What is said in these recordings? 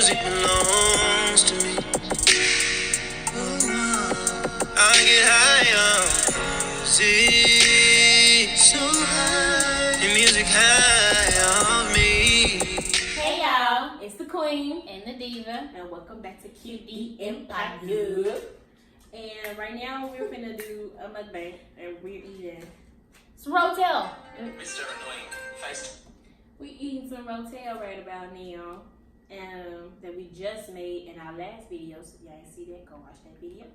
music belongs to me. I get high on see so high. The music high on me. Hey y'all, it's the Queen and the Diva, and welcome back to QD Empire. And right now we're finna do a mukbang and we're eating some Rotel. Mr. Annoying Face. We eating some Rotel right about now, that we just made in our last video. So if y'all ain't see that, go watch that video.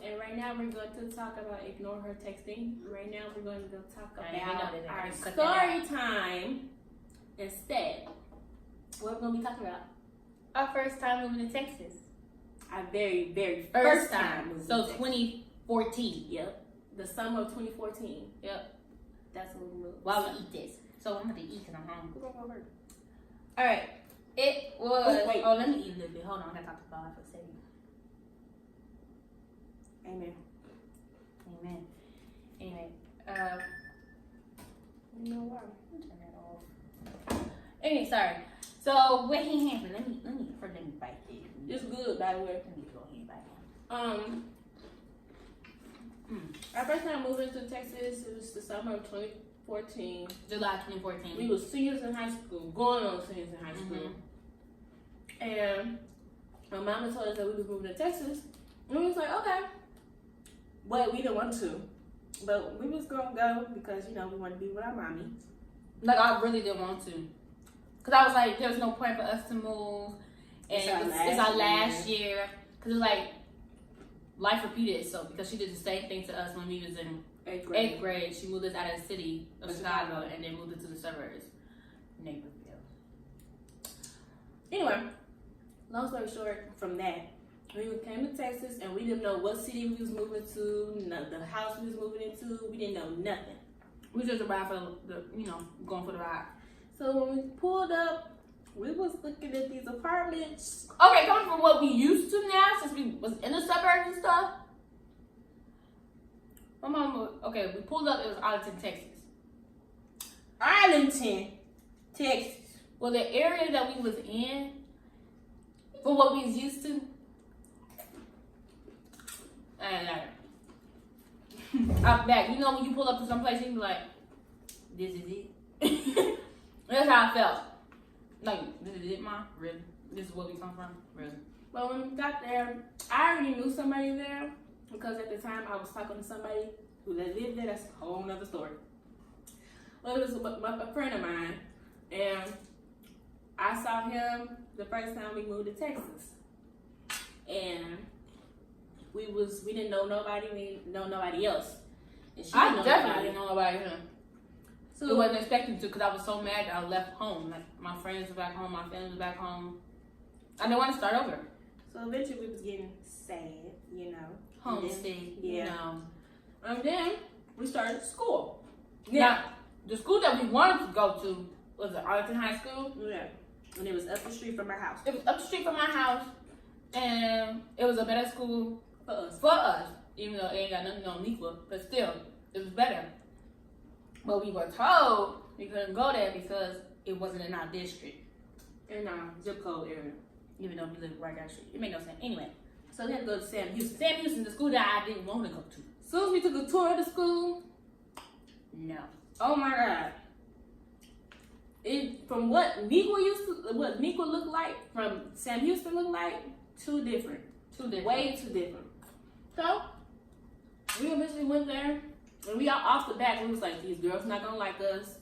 And right now we're going to talk about ignore her texting. Right now we're going to go talk about our story time instead. What we're gonna be talking about? Our first time moving to Texas. Our very, very first time moving So to Texas. 2014. Yep. The summer of 2014. Yep. That's when we moved. While we eat this. So I'm gonna eat because I'm hungry. We're gonna go over. Alright. It was Wait. Oh, let me eat a little bit. Hold on, I gotta talk to God for a second. Amen. Amen. Anyway, You know why? turn that off. Anyway, sorry. So what he had, let me bite this. It's good, by the way. Let me go ahead and bite it. Our first time moving to Texas, it was the summer of 2014. July 2014. We were seniors in high school, going on seniors in high school. And my mama told us that we was moving to Texas. And we was like, okay. But we didn't want to. But we was gonna go because, we wanted to be with our mommy. Like, I really didn't want to. Because I was like, there's no point for us to move. And it's our last year. Because it was like, life repeated itself. Because she did the same thing to us when we was in 8th grade. She moved us out of the city of Chicago and then moved it to the suburbs. Naperville. Anyway, long story short, from that, we came to Texas and we didn't know what city we was moving to, the house we was moving into. We didn't know nothing. We just arrived for the, going for the ride. So when we pulled up, we was looking at these apartments. Okay, coming from what we used to now, since we was in the suburbs and stuff. My mom, we pulled up, it was Arlington, Texas. Arlington, Texas. Well, the area that we was in, for what we was used to, I ain't like it. I'm back. You know when you pull up to some place, you be like, this is it. That's how I felt. Like, this is it, Ma? Really? This is where we come from? Really? But when we got there, I already knew somebody there because at the time I was talking to somebody who lived there. That's a whole nother story. Well, it was a friend of mine, and I saw him the first time we moved to Texas, and we didn't know nobody. We didn't know nobody else. And she I didn't know definitely didn't know nobody here. So it wasn't expecting to because I was so mad that I left home. Like, my friends were back home, my family was back home. I didn't want to start over. So eventually we was getting sad, Homesick, And then we started school. Yeah. Now, the school that we wanted to go to was the Arlington High School. Yeah. And it was up the street from our house. It was up the street from my house. And it was a better school For us. For us. Even though it ain't got nothing on Niqua. But still, it was better. But we were told we couldn't go there because it wasn't in our district. In our zip code area. Even though we lived right down the street. It made no sense. Anyway. So we had to go to Sam Houston. Sam Houston, the school that I didn't want to go to. As soon as we took a tour of the school, No. oh my God. From what Niqua looked like, from Sam Houston looked like, too different. Way too different. So, we eventually went there, and we all off the bat, we was like, these girls not gonna like us.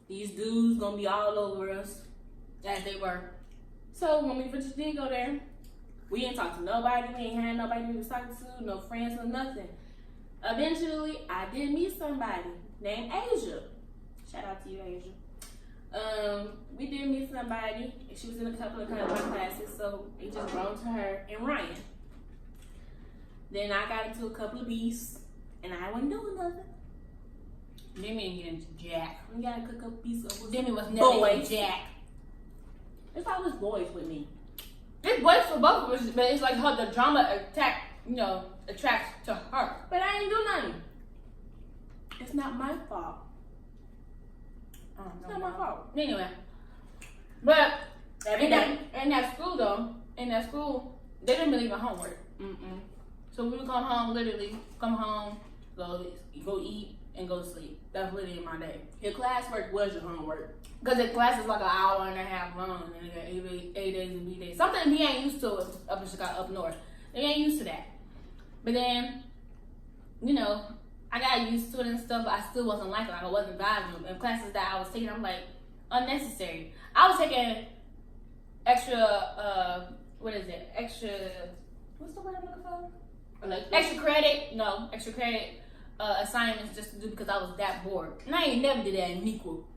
These dudes gonna be all over us. As they were. So, when we first did go there, we didn't talk to nobody. We ain't had nobody we was talking to, no friends, no nothing. Eventually, I did meet somebody named Asia. Shout out to you, Asia. We did meet somebody. She was in a couple of my classes, so it just grown to her and Ryan. Then I got into a couple of beasts, and I wasn't doing nothing. Demi ain't getting into Jack. We got a couple of beasts with Demi was never boys. Jack. It's always boys with me. It's boys for both of us, but it's like how the drama attracts to her. But I ain't do nothing. It's not my fault. It's not my fault. Anyway, but In that school though, they didn't believe in homework. So we would come home, go eat, and go to sleep. That's literally my day. Your classwork was your homework. Because the class is like an hour and a half long, and they got 8 days and B days. Something we ain't used to up in Chicago, up north. They ain't used to that. But then, you know, I got used to it and stuff, but I still wasn't like I wasn't vibing. And classes that I was taking, I'm like, unnecessary. I was taking extra, what's the word I'm looking for? Extra credit assignments just to do because I was that bored. And I ain't never did that in equal.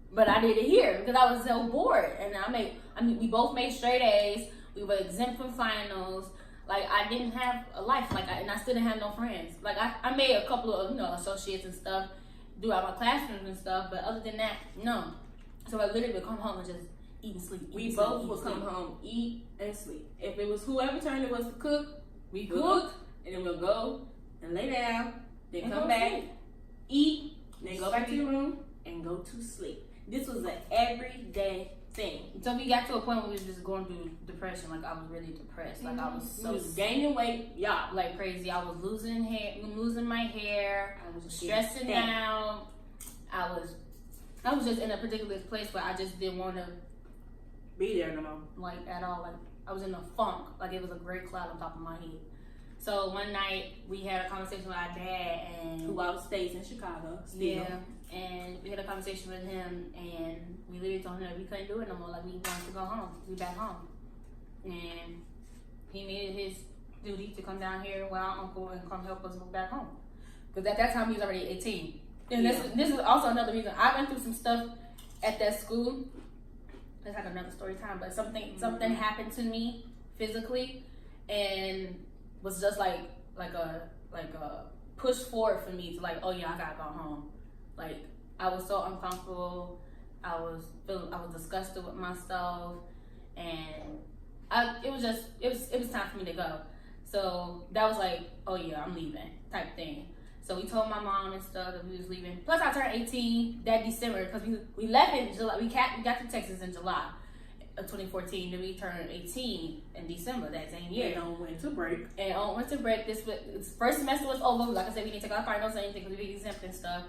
But I did it here because I was so bored. And we both made straight A's. We were exempt from finals. Like, I didn't have a life. And I still didn't have no friends. Like, I made a couple of, associates and stuff throughout my classrooms and stuff. But other than that, no. So I literally would come home and just eat and sleep. We both would come home, eat, and sleep. If it was whoever turn it was to cook, we cooked, and then we'll go and lay down, then come back, eat, then go back to your room, and go to sleep. This was an everyday thing. So we got to a point where we was just going through depression. Like, I was really depressed. Like, I was so gaining weight, like crazy. I was losing my hair. I was stressing out. I was just in a particular place where I just didn't want to be there no more. Like, at all. Like, I was in a funk. Like, it was a gray cloud on top of my head. So one night we had a conversation with our dad, and who stays in Chicago still. Yeah. And we had a conversation with him, and we literally told him that we couldn't do it no more. Like, we wanted to go home. We back home. And he made it his duty to come down here with our uncle and come help us move back home. Because at that time, he was already 18. And this is also another reason. I went through some stuff at that school. It's like another story time. But something happened to me physically, and was just like a push forward for me to like, oh yeah, I gotta go home. Like, I was so uncomfortable. I was disgusted with myself, and it was time for me to go. So that was like, oh yeah, I'm leaving type thing. So we told my mom and stuff that we was leaving. Plus, I turned 18 that December because we left in July. We got to Texas in July of 2014. Then we turned 18 in December that same year. And on winter break. This first semester was over. Like I said, we didn't take our finals or anything because we were exempt and stuff.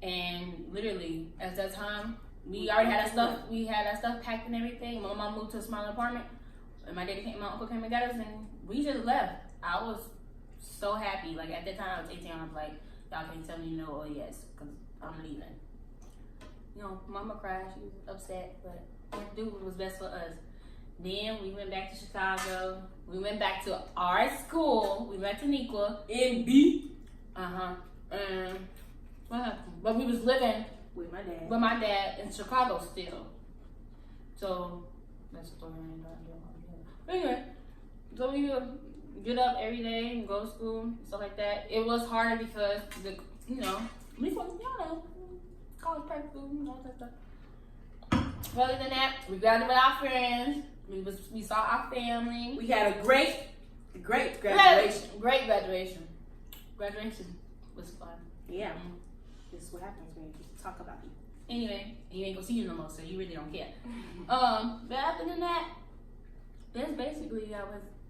And literally, at that time, we already had our stuff. We had our stuff packed and everything. My mom moved to a smaller apartment, and my uncle came and got us, and we just left. I was so happy. Like, at that time, I was 18. I was like, y'all can't tell me no or yes, because I'm leaving. Mama cried. She was upset, but we had to do what was best for us. Then we went back to Chicago. We went back to our school. We went to Nequa. NB. What happened? But we was living with my dad in Chicago still. So that's the story. Anyway, so we would get up every day and go to school and stuff like that. It was harder because we college prep school and all that stuff. Other than that, we gathered with our friends. We saw our family. We had a great graduation. Great graduation. Graduation was fun. Yeah. This is what happens when you talk about people. Anyway, you ain't gonna see you no more, so you really don't care. But other than that, that's basically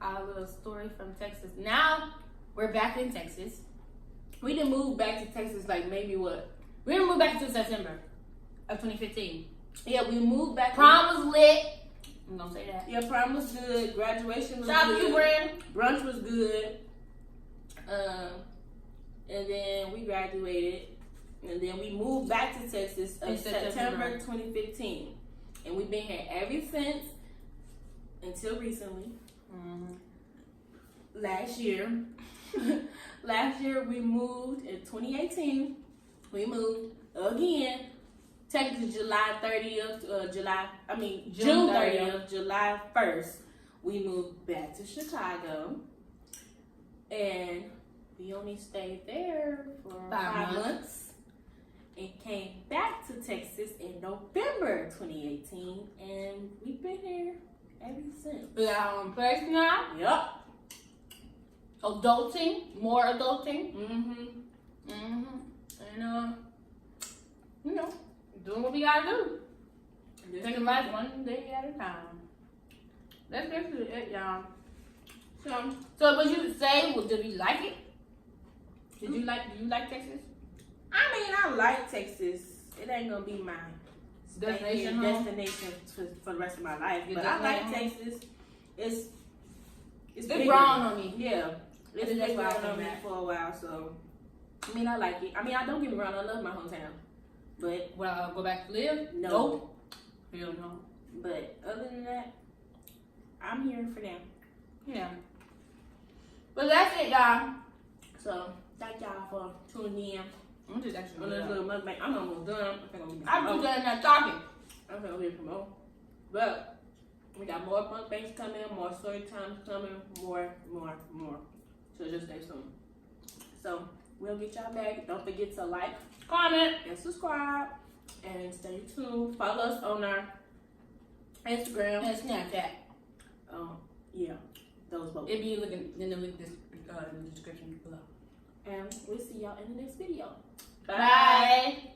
our little story from Texas. Now we're back in Texas. We didn't move back to Texas like maybe what? We didn't move back until September of 2015. Yeah, we moved back. Prom was lit. I'm gonna say that. Yeah, prom was good. Graduation was good. Shout out to you, Brand. Brunch was good. And then we graduated. And then we moved back to Texas in September 2015. And we've been here ever since until recently. Last year we moved in 2018. We moved again. Technically July 30th, June 30th, July 1st. We moved back to Chicago. And we only stayed there for 5 months. And came back to Texas in November 2018, and we've been here ever since. We got our own place now. Yep. Adulting, more adulting. And doing what we gotta do. Taking life one day at a time. That's basically it, y'all. So what you say? Well, did you like it? Do you like Texas? I mean, I like Texas. It ain't gonna be my Destination for the rest of my life. But I like Texas. It's been growing on me. Yeah, it's been growing on me for a while. So I mean, I like it. I mean, I don't get me wrong. I love my hometown. But will I go back to live? No. Hell no. But other than that, I'm here for now. Yeah. But that's it, y'all. So thank y'all for tuning in. I'm just actually on this little mukbang. I'm almost done. I'm too done not talking. I'm gonna be promote. But we got more mukbangs coming, more story times coming, more. So just stay tuned. So we'll get y'all back. Don't forget to like, comment, and subscribe. And stay tuned. Follow us on our Instagram and Snapchat. Yeah, those both. It'll be looking in the link in the description below. And we'll see y'all in the next video. Bye.